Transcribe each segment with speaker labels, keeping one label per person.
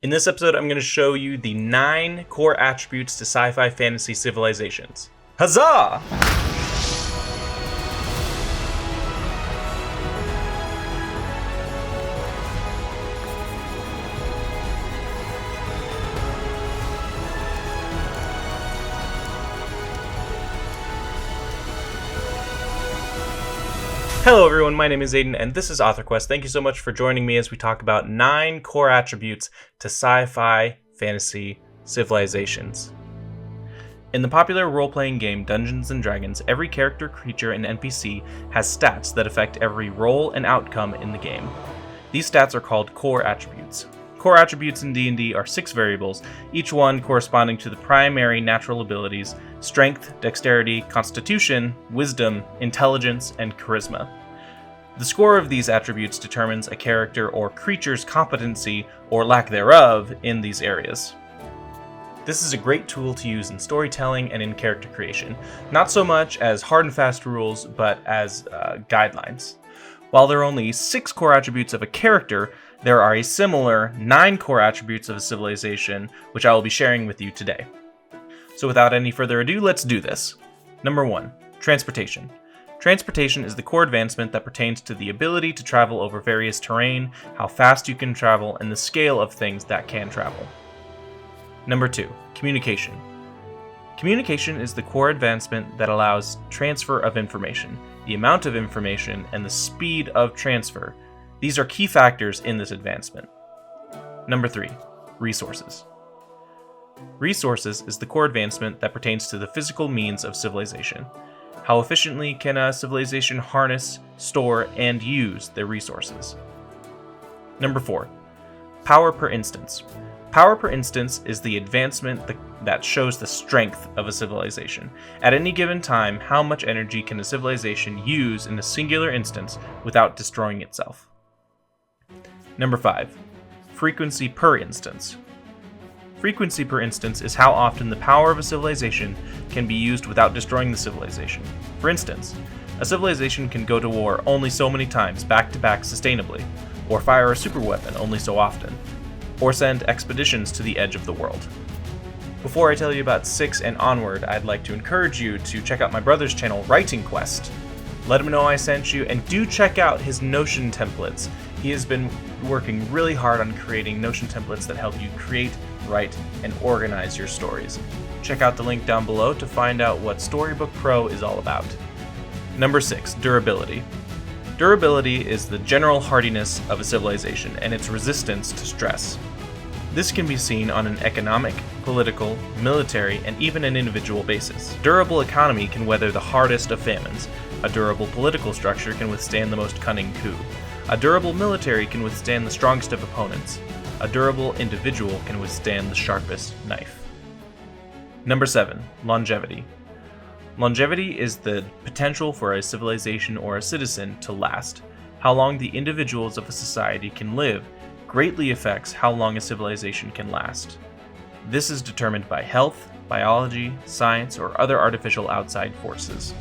Speaker 1: In this episode, I'm going to show you the 9 core attributes to sci-fi fantasy civilizations. Huzzah! Hello everyone, my name is Aiden and this is AuthorQuest. Thank you so much for joining me as we talk about 9 core attributes to sci-fi fantasy civilizations. In the popular role-playing game Dungeons & Dragons, every character, creature, and NPC has stats that affect every role and outcome in the game. These stats are called core attributes. Core attributes in D&D are 6 variables, each one corresponding to the primary natural abilities: strength, dexterity, constitution, wisdom, intelligence, and charisma. The score of these attributes determines a character or creature's competency, or lack thereof, in these areas. This is a great tool to use in storytelling and in character creation, not so much as hard and fast rules, but as guidelines. While there are only 6 core attributes of a character, there are a similar 9 core attributes of a civilization, which I will be sharing with you today. So without any further ado, let's do this. Number 1, transportation. Transportation is the core advancement that pertains to the ability to travel over various terrain, how fast you can travel, and the scale of things that can travel. Number 2, communication. Communication is the core advancement that allows transfer of information, the amount of information, and the speed of transfer. These are key factors in this advancement. Number 3, resources. Resources is the core advancement that pertains to the physical means of civilization. How efficiently can a civilization harness, store, and use their resources? Number 4, power per instance. Power per instance is the advancement that shows the strength of a civilization. At any given time, how much energy can a civilization use in a singular instance without destroying itself? Number 5, frequency per instance. Frequency per instance is how often the power of a civilization can be used without destroying the civilization. For instance, a civilization can go to war only so many times back-to-back sustainably, or fire a superweapon only so often, or send expeditions to the edge of the world. Before I tell you about 6 and onward, I'd like to encourage you to check out my brother's channel, Writing Quest. Let him know I sent you, and do check out his Notion templates. He has been working really hard on creating Notion templates that help you create, write, and organize your stories. Check out the link down below to find out what Storybook Pro is all about. Number 6, durability. Durability is the general hardiness of a civilization and its resistance to stress. This can be seen on an economic, political, military, and even an individual basis. Durable economy can weather the hardest of famines. A durable political structure can withstand the most cunning coup. A durable military can withstand the strongest of opponents. A durable individual can withstand the sharpest knife. Number 7, longevity. Longevity is the potential for a civilization or a citizen to last. How long the individuals of a society can live greatly affects how long a civilization can last. This is determined by health, biology, science, or other artificial outside forces.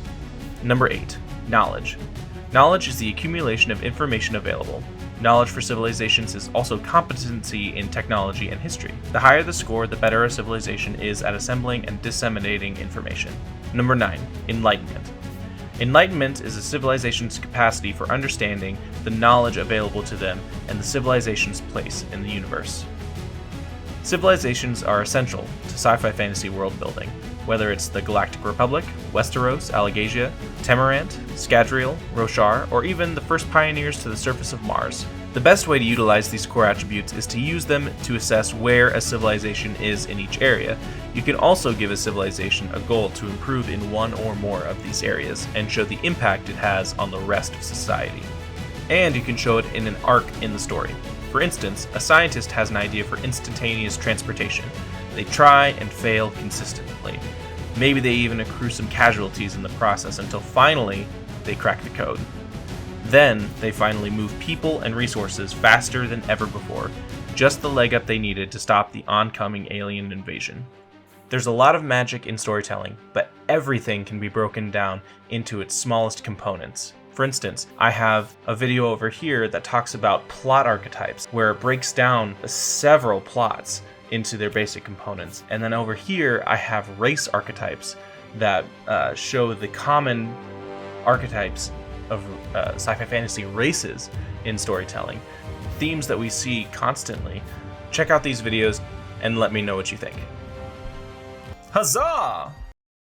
Speaker 1: Number 8, knowledge. Knowledge is the accumulation of information available. Knowledge for civilizations is also competency in technology and history. The higher the score, the better a civilization is at assembling and disseminating information. Number 9, enlightenment. Enlightenment is a civilization's capacity for understanding the knowledge available to them and the civilization's place in the universe. Civilizations are essential to sci-fi fantasy world building, whether it's the Galactic Republic, Westeros, Alagasia, Temerant, Scadrial, Roshar, or even the first pioneers to the surface of Mars. The best way to utilize these core attributes is to use them to assess where a civilization is in each area. You can also give a civilization a goal to improve in one or more of these areas and show the impact it has on the rest of society. And you can show it in an arc in the story. For instance, a scientist has an idea for instantaneous transportation. They try and fail consistently. Maybe they even accrue some casualties in the process until finally they crack the code. Then they finally move people and resources faster than ever before, just the leg up they needed to stop the oncoming alien invasion. There's a lot of magic in storytelling, but everything can be broken down into its smallest components. For instance, I have a video over here that talks about plot archetypes, where it breaks down several plots into their basic components. And then over here, I have race archetypes that show the common archetypes of sci-fi fantasy races in storytelling, themes that we see constantly. Check out these videos and let me know what you think. Huzzah!